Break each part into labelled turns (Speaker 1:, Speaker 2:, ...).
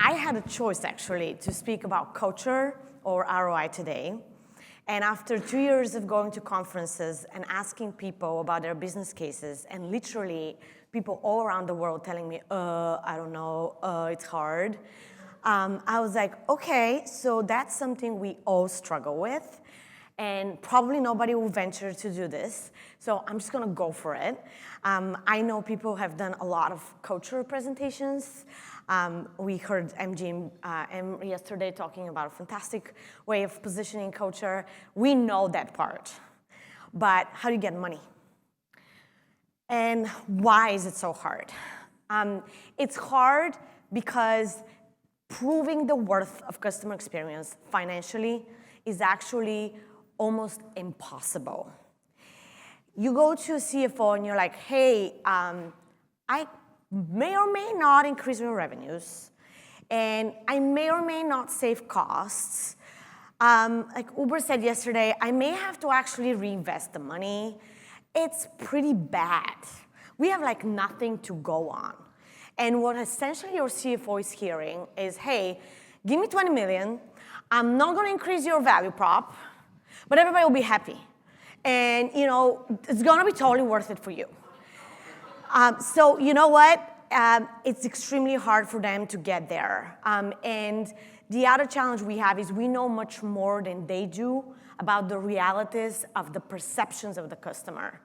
Speaker 1: I had a choice, actually, to speak about culture or ROI today. And after 2 years of going to conferences and asking people about their business cases, and literally people all around the world telling me, I don't know, it's hard, I was like, okay, so that's something we all struggle with. And probably nobody will venture to do this. So I'm just going to go for it. I know people have done a lot of culture presentations. We heard MG yesterday talking about a fantastic way of positioning culture. We know that part. But how do you get money? And why is it so hard? It's hard because proving the worth of customer experience financially is actually almost impossible. You go to a CFO and you're like, hey, I may or may not increase your revenues, and I may or may not save costs. Like Uber said yesterday, I may have to actually reinvest the money. It's pretty bad. We have like nothing to go on. And what essentially your CFO is hearing is, hey, give me 20 million. I'm not going to increase your value prop, but everybody will be happy. And it's going to be totally worth it for you. So you know what? It's extremely hard for them to get there. And the other challenge we have is we know much more than they do about the realities of the perceptions of the customer.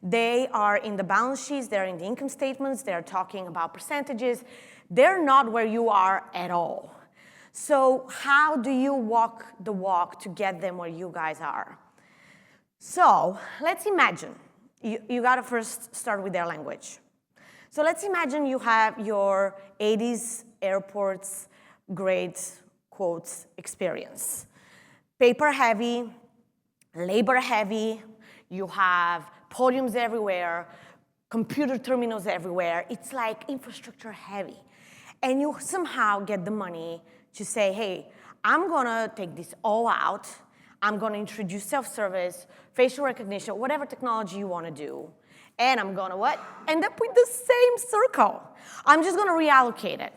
Speaker 1: They are in the balance sheets, they're in the income statements, they're talking about percentages. They're not where you are at all. So how do you walk the walk to get them where you guys are? So let's imagine, you gotta first start with their language. So let's imagine you have your 80s airports grade quotes experience. Paper heavy, labor heavy, you have podiums everywhere, computer terminals everywhere. It's like infrastructure heavy. And you somehow get the money to say, hey, I'm gonna take this all out. I'm gonna introduce self-service, facial recognition, whatever technology you wanna do. And I'm gonna what? End up with the same circle. I'm just gonna reallocate it.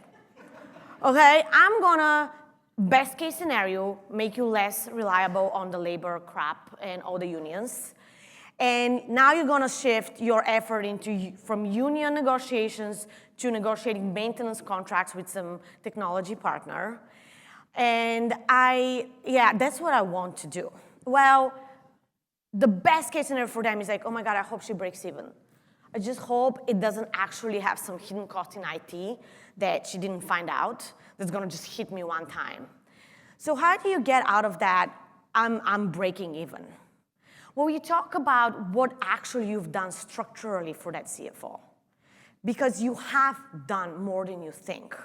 Speaker 1: Okay? I'm gonna, best case scenario, make you less reliable on the labor crap and all the unions. And now you're gonna shift your effort from union negotiations to negotiating maintenance contracts with some technology partner. And that's what I want to do. Well, the best case scenario for them is like, oh my God, I hope she breaks even. I just hope it doesn't actually have some hidden cost in IT that she didn't find out that's gonna just hit me one time. So how do you get out of that, I'm breaking even? Well, you talk about what actually you've done structurally for that CFO. Because you have done more than you think.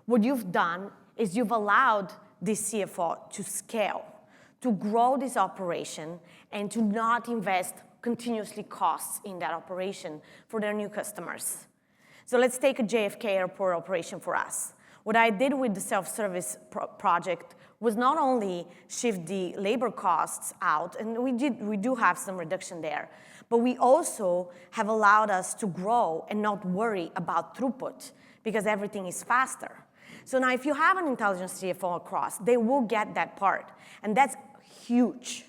Speaker 1: What you've done is you've allowed this CFO to scale, to grow this operation, and to not invest continuously costs in that operation for their new customers. So let's take a JFK airport operation for us. What I did with the self-service project was not only shift the labor costs out, and we do have some reduction there, but we also have allowed us to grow and not worry about throughput because everything is faster. So now if you have an intelligent CFO across, they will get that part, and that's huge.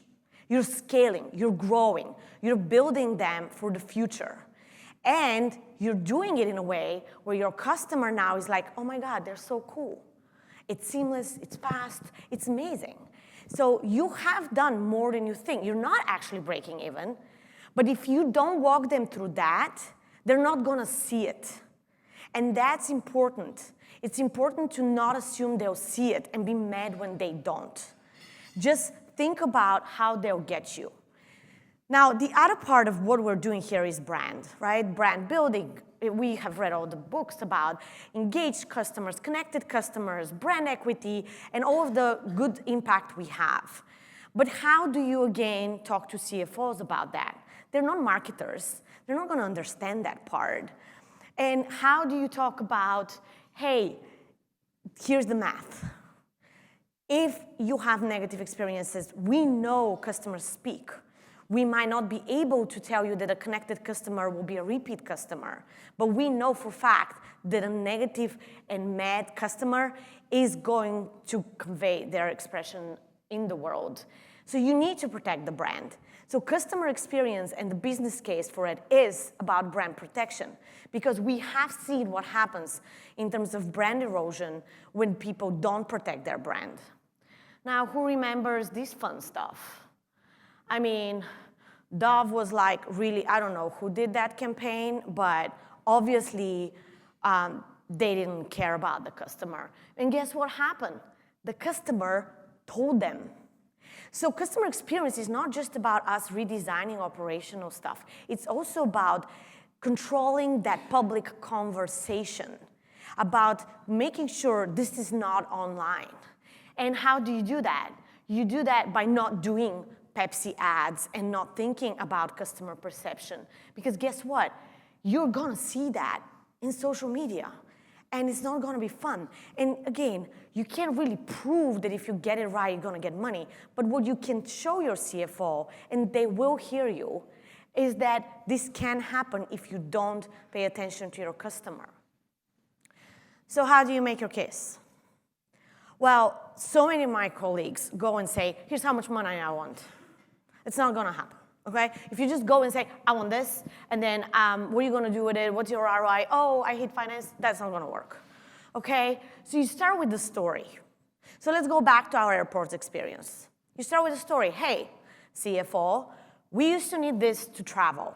Speaker 1: You're scaling, you're growing, you're building them for the future. And you're doing it in a way where your customer now is like, oh my God, they're so cool. It's seamless, it's fast, it's amazing. So you have done more than you think. You're not actually breaking even, but if you don't walk them through that, they're not gonna see it. And that's important. It's important to not assume they'll see it and be mad when they don't. Just think about how they'll get you. Now, the other part of what we're doing here is brand, right? Brand building. We have read all the books about engaged customers, connected customers, brand equity, and all of the good impact we have. But how do you, again, talk to CFOs about that? They're not marketers. They're not going to understand that part. And how do you talk about, hey, here's the math. If you have negative experiences, we know customers speak. We might not be able to tell you that a connected customer will be a repeat customer, but we know for a fact that a negative and mad customer is going to convey their expression in the world. So you need to protect the brand. So customer experience and the business case for it is about brand protection, because we have seen what happens in terms of brand erosion when people don't protect their brand. Now, who remembers this fun stuff? I mean, Dove was like really, I don't know who did that campaign, but obviously they didn't care about the customer. And guess what happened? The customer told them. So customer experience is not just about us redesigning operational stuff. It's also about controlling that public conversation, about making sure this is not online. And how do you do that? You do that by not doing Pepsi ads and not thinking about customer perception. Because guess what? You're gonna see that in social media. And it's not gonna be fun. And again, you can't really prove that if you get it right, you're gonna get money. But what you can show your CFO, and they will hear you, is that this can happen if you don't pay attention to your customer. So how do you make your case? Well, so many of my colleagues go and say, here's how much money I want. It's not gonna happen, okay? If you just go and say, I want this, and then what are you gonna do with it? What's your ROI? Oh, I hate finance, that's not gonna work, okay? So you start with the story. So let's go back to our airport experience. You start with the story. Hey, CFO, we used to need this to travel.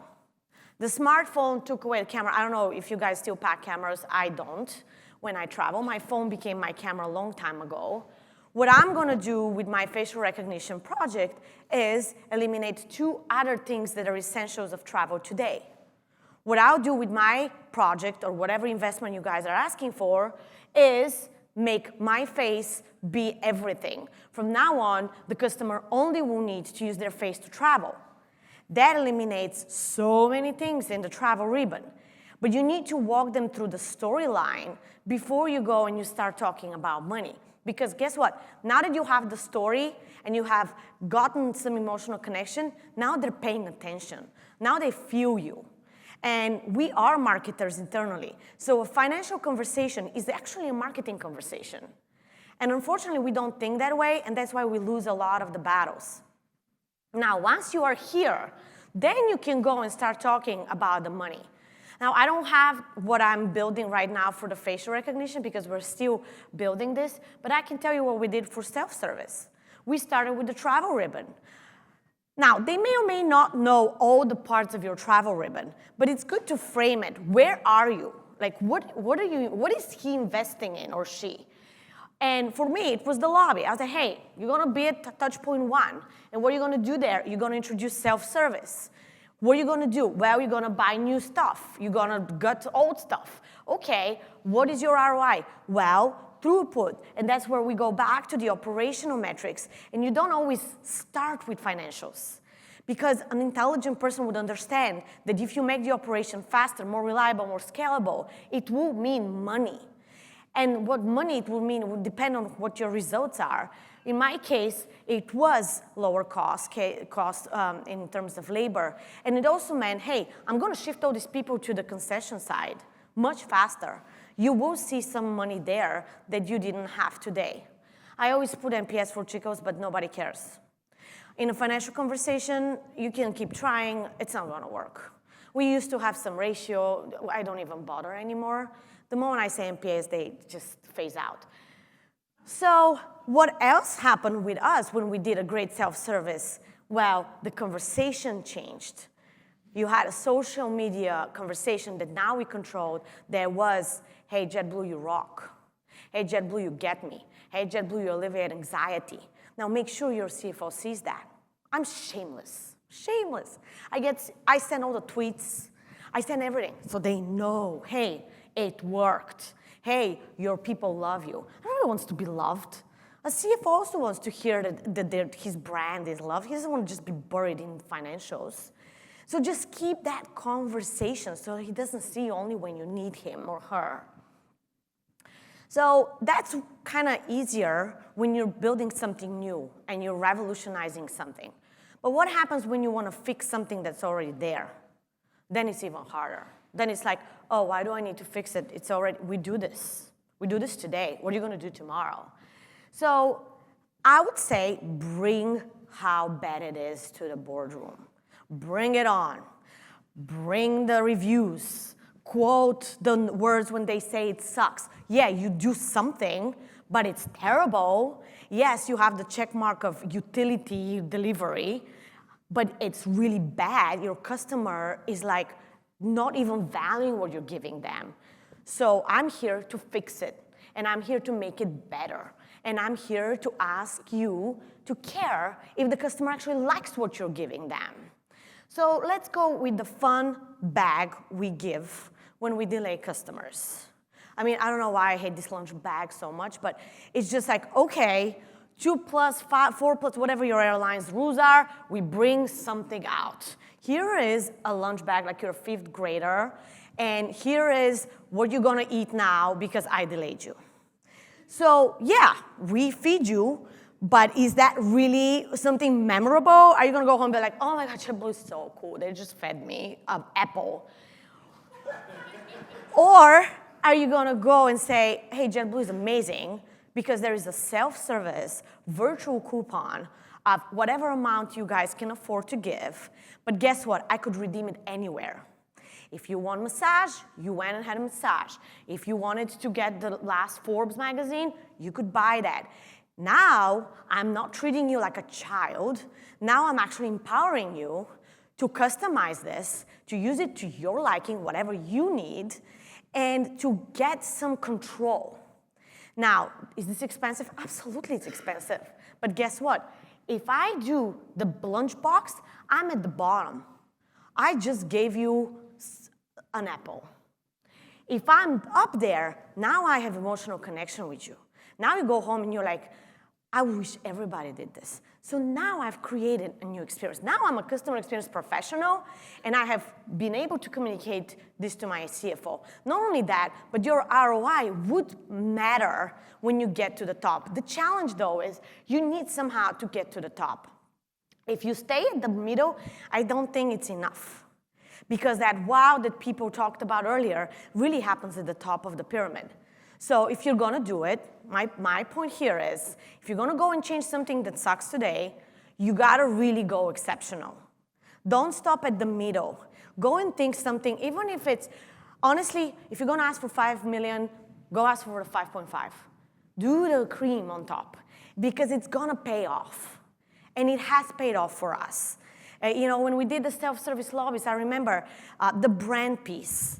Speaker 1: The smartphone took away the camera. I don't know if you guys still pack cameras. I don't. When I travel, my phone became my camera a long time ago. What I'm gonna do with my facial recognition project is eliminate 2 other things that are essentials of travel today. What I'll do with my project, or whatever investment you guys are asking for, is make my face be everything. From now on, the customer only will need to use their face to travel. That eliminates so many things in the travel ribbon. But you need to walk them through the storyline before you go and you start talking about money. Because guess what? Now that you have the story and you have gotten some emotional connection, now they're paying attention. Now they feel you. And we are marketers internally. So a financial conversation is actually a marketing conversation. And unfortunately, we don't think that way, and that's why we lose a lot of the battles. Now, once you are here, then you can go and start talking about the money. Now, I don't have what I'm building right now for the facial recognition because we're still building this, but I can tell you what we did for self-service. We started with the travel ribbon. Now, they may or may not know all the parts of your travel ribbon, but it's good to frame it. Where are you? Like, what is he investing in, or she? And for me, it was the lobby. I was like, hey, you're gonna be at touch point 1. And what are you gonna do there? You're gonna introduce self-service. What are you gonna do? Well, you're gonna buy new stuff. You're gonna gut old stuff. Okay, what is your ROI? Well, throughput. And that's where we go back to the operational metrics. And you don't always start with financials. Because an intelligent person would understand that if you make the operation faster, more reliable, more scalable, it will mean money. And what money it will mean would depend on what your results are. In my case, it was lower cost in terms of labor. And it also meant, hey, I'm going to shift all these people to the concession side much faster. You will see some money there that you didn't have today. I always put NPS for Chicos, but nobody cares. In a financial conversation, you can keep trying. It's not going to work. We used to have some ratio. I don't even bother anymore. The moment I say NPS, they just phase out. So what else happened with us when we did a great self-service? Well, the conversation changed. You had a social media conversation that now we controlled. There was, hey, JetBlue, you rock. Hey, JetBlue, you get me. Hey, JetBlue, you alleviate anxiety. Now make sure your CFO sees that. I'm shameless, shameless. I send all the tweets. I send everything so they know, hey, it worked. Hey, your people love you. Everyone wants to be loved. A CFO also wants to hear that his brand is loved. He doesn't want to just be buried in financials. So just keep that conversation so he doesn't see you only when you need him or her. So that's kind of easier when you're building something new and you're revolutionizing something. But what happens when you want to fix something that's already there? Then it's even harder. Then it's like, oh, why do I need to fix it? It's already, we do this. We do this today. What are you going to do tomorrow? So I would say bring how bad it is to the boardroom. Bring it on. Bring the reviews. Quote the words when they say it sucks. Yeah, you do something, but it's terrible. Yes, you have the check mark of utility delivery, but it's really bad. Your customer is like not even valuing what you're giving them. So I'm here to fix it, and I'm here to make it better. And I'm here to ask you to care if the customer actually likes what you're giving them. So let's go with the fun bag we give when we delay customers. I mean, I don't know why I hate this lunch bag so much, but it's just like, okay, 2 plus 5, 4 plus whatever your airline's rules are, we bring something out. Here is a lunch bag like you're a 5th grader, and here is what you're gonna eat now because I delayed you. So yeah, we feed you, but is that really something memorable? Are you gonna go home and be like, oh my God, JetBlue is so cool, they just fed me an apple? Or are you gonna go and say, hey, JetBlue is amazing because there is a self-service virtual coupon of whatever amount you guys can afford to give, but guess what? I could redeem it anywhere. If you want massage, you went and had a massage. If you wanted to get the last Forbes magazine, you could buy that. Now, I'm not treating you like a child. Now I'm actually empowering you to customize this, to use it to your liking, whatever you need, and to get some control. Now, is this expensive? Absolutely, it's expensive. But guess what? If I do the lunchbox, I'm at the bottom. I just gave you an apple. If I'm up there, now I have emotional connection with you. Now you go home and you're like, I wish everybody did this. So now I've created a new experience. Now I'm a customer experience professional, and I have been able to communicate this to my CFO. Not only that, but your ROI would matter when you get to the top. The challenge, though, is you need somehow to get to the top. If you stay at the middle, I don't think it's enough. Because that wow that people talked about earlier really happens at the top of the pyramid. So if you're gonna do it, my point here is, if you're gonna go and change something that sucks today, you gotta really go exceptional. Don't stop at the middle. Go and think something, even if it's, honestly, if you're gonna ask for 5 million, go ask for the 5.5. Do the cream on top, because it's gonna pay off. And it has paid off for us. You know, when we did the self-service lobbies, I remember the brand piece.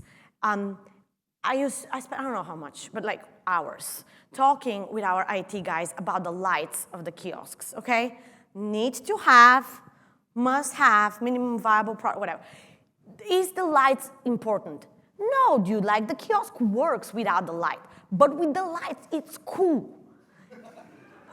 Speaker 1: I spent, I don't know how much, but like hours, talking with our IT guys about the lights of the kiosks, okay? Need to have, must have, minimum viable product, whatever. Is the lights important? No, dude, like the kiosk works without the light, but with the lights, it's cool.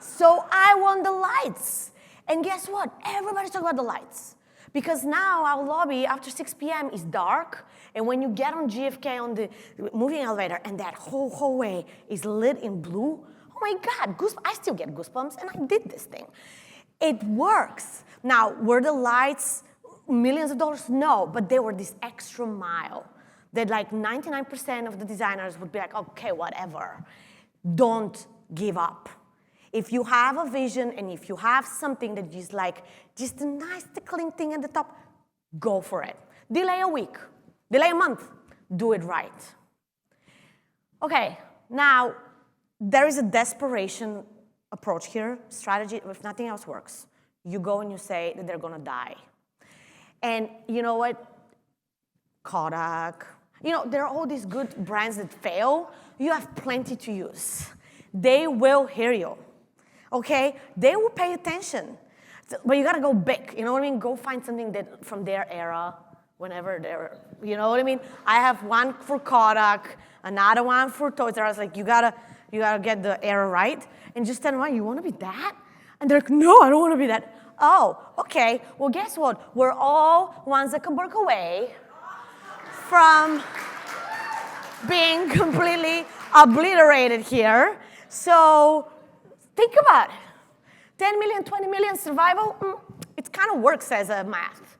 Speaker 1: So I want the lights. And guess what? Everybody's talking about the lights. Because now our lobby after 6 p.m. is dark, and when you get on JFK on the moving elevator and that whole hallway is lit in blue, oh my God, I still get goosebumps, and I did this thing. It works. Now, were the lights millions of dollars? No, but they were this extra mile that like 99% of the designers would be like, okay, whatever. Don't give up. If you have a vision and if you have something that is like just a nice tickling thing at the top, go for it. Delay a week, delay a month, do it right. Okay, now there is a desperation approach here, strategy, if nothing else works. You go and you say that they're gonna die. And you know what? Kodak, you know, there are all these good brands that fail. You have plenty to use. They will hear you. Okay, they will pay attention, but you gotta go big. You know what I mean? Go find something that from their era, whenever they're, you know what I mean? I have one for Kodak, another one for Toys R Us. Like you gotta get the era right, and just tell them, why you want to be that? And they're like, no, I don't want to be that. Oh, okay. Well, guess what? We're all one Zuckerberg away from being completely obliterated here. So. Think about it. 10 million, 20 million survival, It kind of works as a math.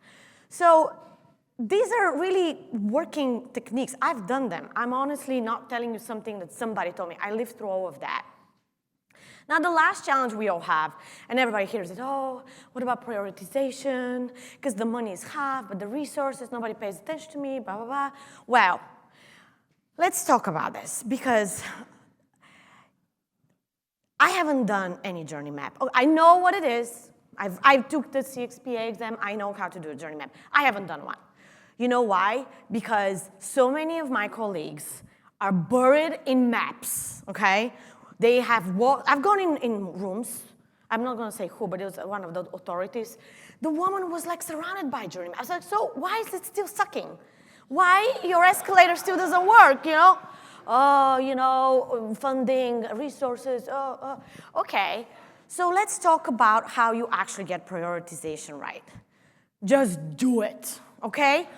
Speaker 1: So these are really working techniques. I've done them. I'm honestly not telling you something that somebody told me. I lived through all of that. Now, the last challenge we all have, and everybody hears it, oh, what about prioritization? Because the money is half, but the resources, nobody pays attention to me, blah, blah, blah. Well, let's talk about this, because I haven't done any journey map. Oh, I know what it is. I took the CXPA exam. I know how to do a journey map. I haven't done one. You know why? Because so many of my colleagues are buried in maps, okay? They have walked. I've gone in rooms. I'm not going to say who, but it was one of the authorities. The woman was like surrounded by journey maps. I was like, so why is it still sucking? Why your escalator still doesn't work, you know? Oh, you know, funding, resources, okay. So let's talk about how you actually get prioritization right. Just do it, okay?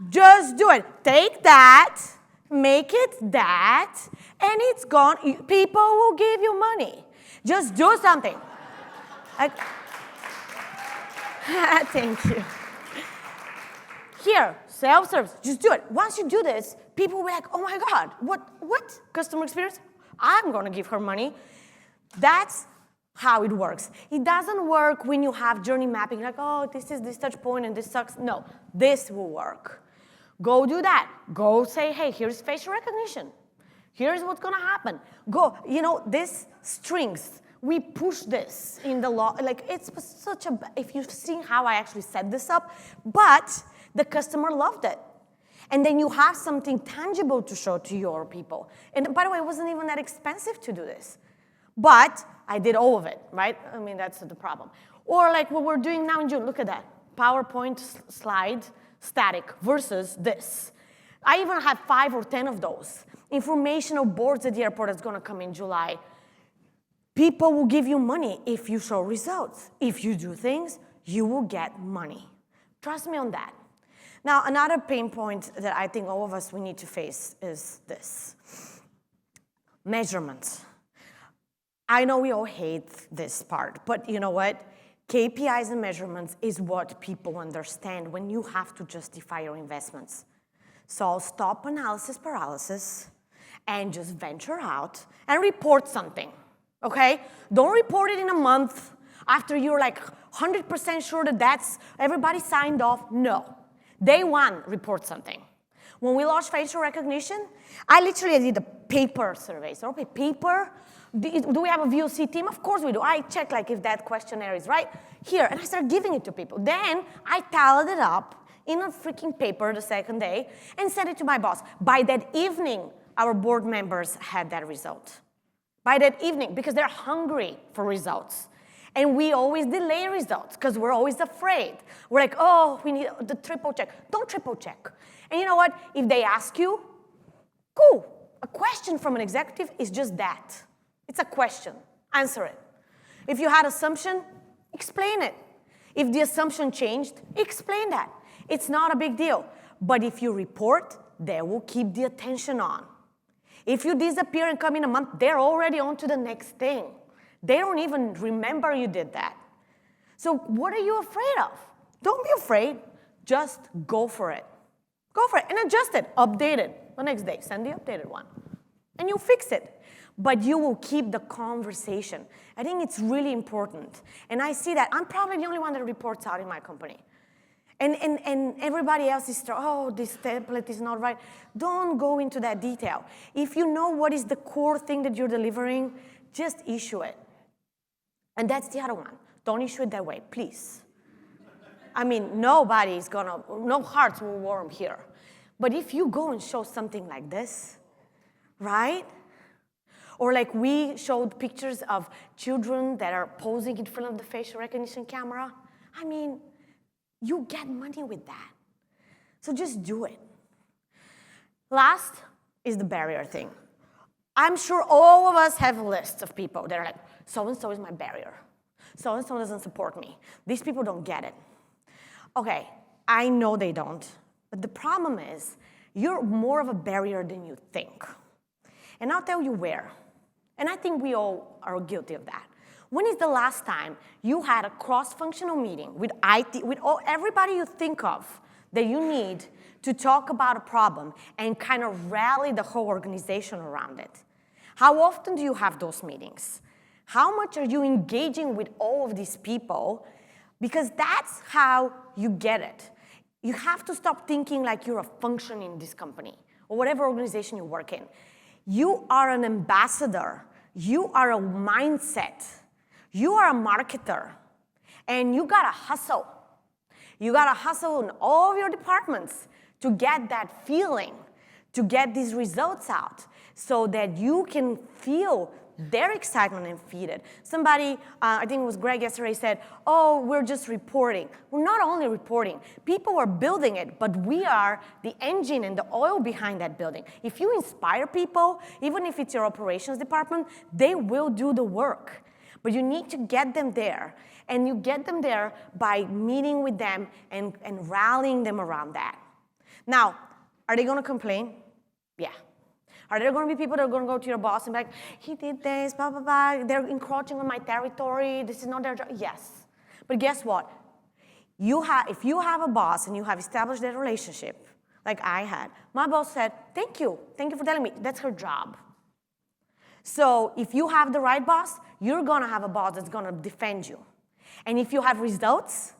Speaker 1: Just do it. Take that, make it that, and it's gone. People will give you money. Just do something. Thank you. Here, self-service, just do it. Once you do this, people will be like, oh my God, what? Customer experience? I'm gonna give her money. That's how it works. It doesn't work when you have journey mapping, like, oh, this is this touch point and this sucks. No, this will work. Go do that. Go say, hey, here's facial recognition. Here's what's gonna happen. Go, you know, this strings, we push this in the law. Like, it's such a, if you've seen how I actually set this up, but the customer loved it. And then you have something tangible to show to your people. And by the way, it wasn't even that expensive to do this. But I did all of it, right? I mean, that's the problem. Or like what we're doing now in June, look at that. PowerPoint slide, static versus this. I even have 5 or 10 of those. Informational boards at the airport that's gonna come in July. People will give you money if you show results. If you do things, you will get money. Trust me on that. Now, another pain point that I think all of us we need to face is this. Measurements. I know we all hate this part, but you know what? KPIs and measurements is what people understand when you have to justify your investments. So stop analysis paralysis and just venture out and report something, okay? Don't report it in a month after you're like 100% sure that that's everybody signed off. No. Day one, report something. When we launched facial recognition, I literally did a paper survey. So, okay, paper, do we have a VOC team? Of course we do. I check like if that questionnaire is right here, and I started giving it to people. Then I tallied it up in a freaking paper the second day and sent it to my boss. By that evening, our board members had that result. By that evening, because they're hungry for results. And we always delay results because we're always afraid. We're like, oh, we need the triple check. Don't triple check. And you know what? If they ask you, cool. A question from an executive is just that. It's a question. Answer it. If you had assumption, explain it. If the assumption changed, explain that. It's not a big deal. But if you report, they will keep the attention on. If you disappear and come in a month, they're already on to the next thing. They don't even remember you did that. So what are you afraid of? Don't be afraid. Just go for it. Go for it and adjust it. Update it the next day. Send the updated one. And you fix it. But you will keep the conversation. I think it's really important. And I see that. I'm probably the only one that reports out in my company. And everybody else is, oh, this template is not right. Don't go into that detail. If you know what is the core thing that you're delivering, just issue it. And that's the other one. Don't issue it that way, please. I mean, nobody's gonna, no hearts will warm here. But if you go and show something like this, right? Or like we showed pictures of children that are posing in front of the facial recognition camera. I mean, you get money with that. So just do it. Last is the barrier thing. I'm sure all of us have lists of people that are like, so-and-so is my barrier. So-and-so doesn't support me. These people don't get it. Okay, I know they don't. But the problem is, you're more of a barrier than you think. And I'll tell you where. And I think we all are guilty of that. When is the last time you had a cross-functional meeting with IT, with everybody you think of that you need to talk about a problem and kind of rally the whole organization around it? How often do you have those meetings? How much are you engaging with all of these people? Because that's how you get it. You have to stop thinking like you're a function in this company or whatever organization you work in. You are an ambassador. You are a mindset. You are a marketer. And you gotta hustle. You gotta hustle in all of your departments to get that feeling, to get these results out so that you can feel their excitement and feed it. Somebody, I think it was Greg yesterday, said, oh, we're just reporting. We're not only reporting. People are building it, but we are the engine and the oil behind that building. If you inspire people, even if it's your operations department, they will do the work. But you need to get them there. And you get them there by meeting with them and rallying them around that. Now, are they going to complain? Yeah. Are there going to be people that are going to go to your boss and be like, he did this, blah, blah, blah. They're encroaching on my territory. This is not their job. Yes. But guess what? If you have a boss and you have established that relationship, like I had, my boss said, thank you. Thank you for telling me. That's her job. So if you have the right boss, you're going to have a boss that's going to defend you. And if you have results,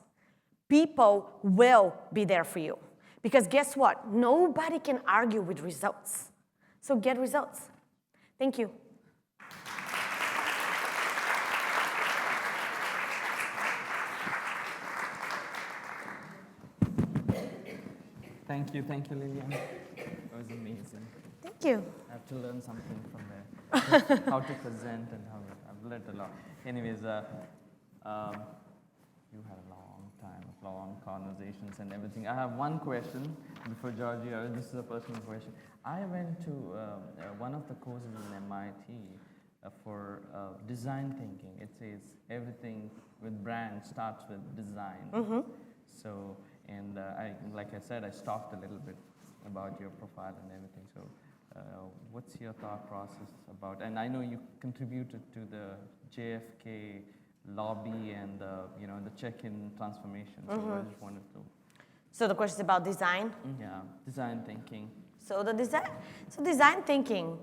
Speaker 1: people will be there for you. Because guess what? Nobody can argue with results. So get results. Thank you.
Speaker 2: Thank you, Liliana. It was amazing.
Speaker 1: Thank you.
Speaker 2: I have to learn something from there. How to present and how I've learned a lot. Anyways, you had a long time of long conversations and everything. I have one question before Georgia. This is a personal question. I went to one of the courses in MIT for design thinking. It says everything with brand starts with design. Mm-hmm. So, and like I said, I stalked a little bit about your profile and everything. So, what's your thought process about? And I know you contributed to the JFK lobby and the check-in transformation. So I just wanted to.
Speaker 1: So the question is about design?
Speaker 2: Yeah, design thinking.
Speaker 1: So design thinking,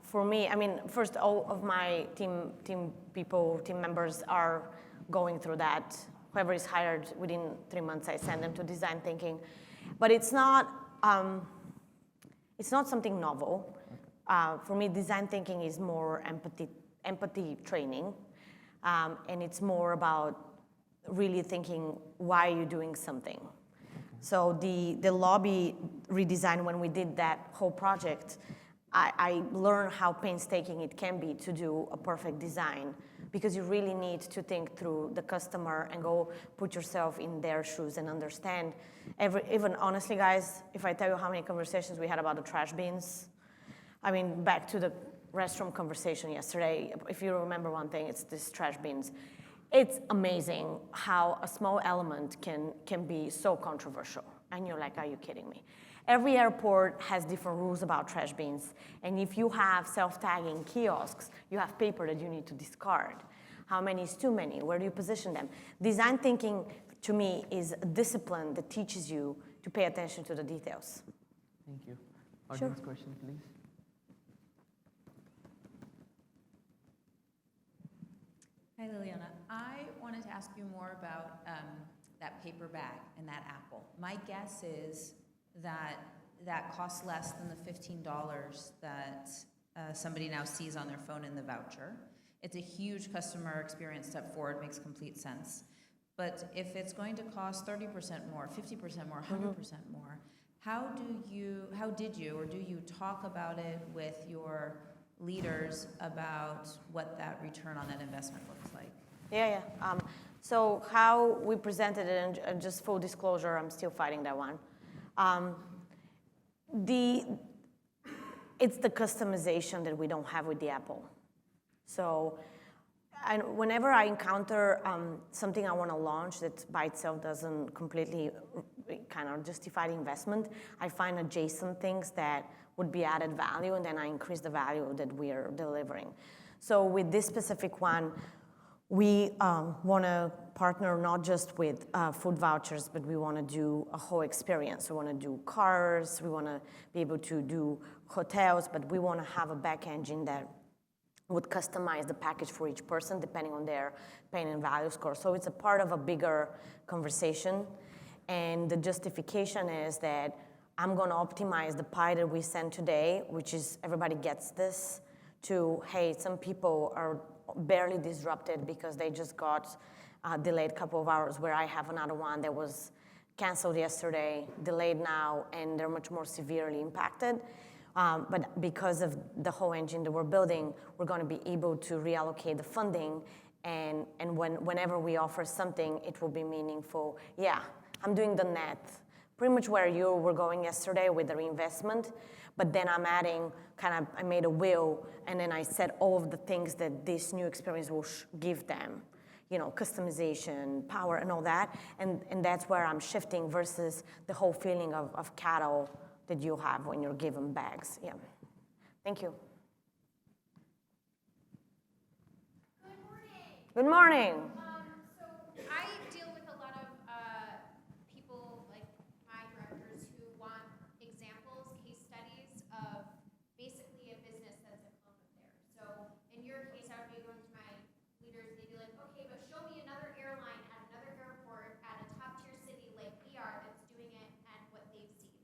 Speaker 1: for me, I mean, first, all of my team members are going through that. Whoever is hired within 3 months, I send them to design thinking. But it's not something novel. For me, design thinking is more empathy training. And it's more about really thinking why you're doing something. So the lobby redesign, when we did that whole project, I learned how painstaking it can be to do a perfect design, because you really need to think through the customer and go put yourself in their shoes and understand. Even honestly, guys, if I tell you how many conversations we had about the trash bins, I mean, back to the restroom conversation yesterday, if you remember one thing, it's these trash bins. It's amazing how a small element can be so controversial. And you're like, are you kidding me? Every airport has different rules about trash bins. And if you have self-tagging kiosks, you have paper that you need to discard. How many is too many? Where do you position them? Design thinking, to me, is a discipline that teaches you to pay attention to the details.
Speaker 2: Thank you. Audience question, please.
Speaker 3: Hi, Liliana. I wanted to ask you more about that paper bag and that apple. My guess is that that costs less than the $15 that somebody now sees on their phone in the voucher. It's a huge customer experience step forward, makes complete sense. But if it's going to cost 30% more, 50% more, 100% more, how did you or do you talk about it with your leaders about what that return on that investment looks like?
Speaker 1: Yeah. So how we presented it, and just full disclosure, I'm still fighting that one. It's the customization that we don't have with the Apple. So whenever I encounter something I want to launch that by itself doesn't completely kind of justify the investment, I find adjacent things that would be added value, and then I increase the value that we are delivering. So with this specific one, we want to partner not just with food vouchers, but we want to do a whole experience. We want to do cars, we want to be able to do hotels, but we want to have a back engine that would customize the package for each person depending on their pain and value score. So it's a part of a bigger conversation. And the justification is that I'm going to optimize the pie that we send today, which is everybody gets this, to, hey, some people are barely disrupted because they just got delayed a couple of hours, where I have another one that was canceled yesterday, delayed now, and they're much more severely impacted. But because of the whole engine that we're building, we're going to be able to reallocate the funding, and whenever we offer something, it will be meaningful. Yeah, I'm doing the net, pretty much where you were going yesterday with the reinvestment, but then I'm adding, I made a wheel, and then I said all of the things that this new experience will give them. You know, customization, power, and all that, and that's where I'm shifting versus the whole feeling of cattle that you have when you're given bags. Yeah. Thank you.
Speaker 4: Good morning.
Speaker 1: Good morning.
Speaker 4: So I deal with a lot of people, like my directors, who want examples, case studies of basically a business that's a clone of theirs. So in your case, I would be going to my leaders, they'd be like, okay, but show me another airline at another airport at a top tier city like we are that's doing it and what they've seen.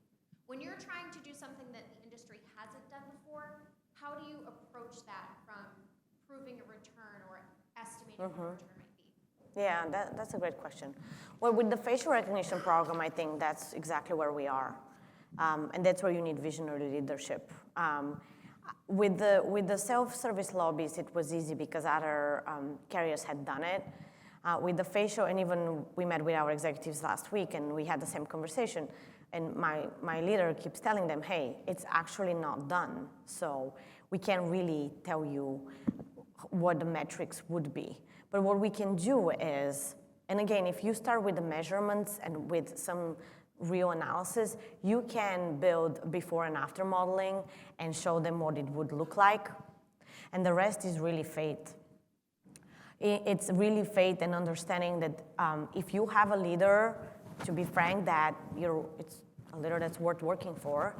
Speaker 4: When you're trying to do something that the industry hasn't done before, how do you approach that from proving a return or estimating what a return might be?
Speaker 1: Yeah, that's a great question. Well, with the facial recognition program, I think that's exactly where we are. And that's where you need visionary leadership. With the self-service lobbies, it was easy because other carriers had done it. With the facial, and even we met with our executives last week, and we had the same conversation. And my leader keeps telling them, hey, it's actually not done. So we can't really tell you what the metrics would be. But what we can do is, and again, if you start with the measurements and with some real analysis, you can build before and after modeling and show them what it would look like. And the rest is really fate. It's really fate and understanding that if you have a leader, to be frank, that it's a leader that's worth working for,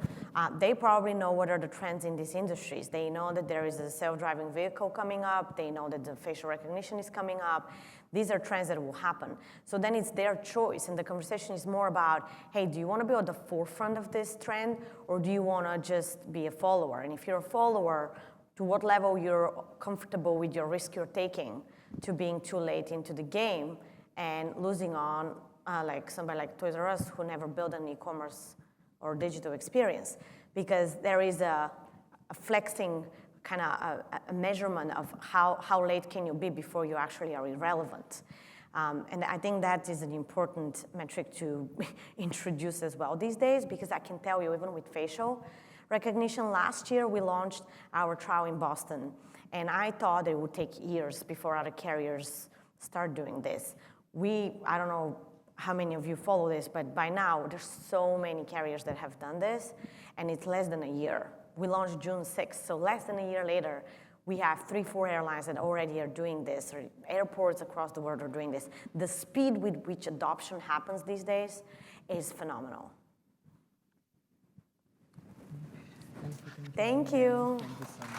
Speaker 1: they probably know what are the trends in these industries. They know that there is a self-driving vehicle coming up. They know that the facial recognition is coming up. These are trends that will happen. So then it's their choice, and the conversation is more about, hey, do you want to be at the forefront of this trend, or do you want to just be a follower? And if you're a follower, to what level you're comfortable with your risk you're taking to being too late into the game and losing on like somebody like Toys R Us, who never built an e-commerce or digital experience, because there is a flexing kind of a measurement of how late can you be before you actually are irrelevant. And I think that is an important metric to introduce as well these days, because I can tell you, even with facial recognition, last year we launched our trial in Boston, and I thought it would take years before other carriers start doing this. I don't know how many of you follow this, but by now there's so many carriers that have done this, and it's less than a year. We launched June 6th, so less than a year later, we have 3-4 airlines that already are doing this, or airports across the world are doing this. The speed with which adoption happens these days is phenomenal.
Speaker 2: Thank you.
Speaker 1: Thank you.
Speaker 2: Thank you so much.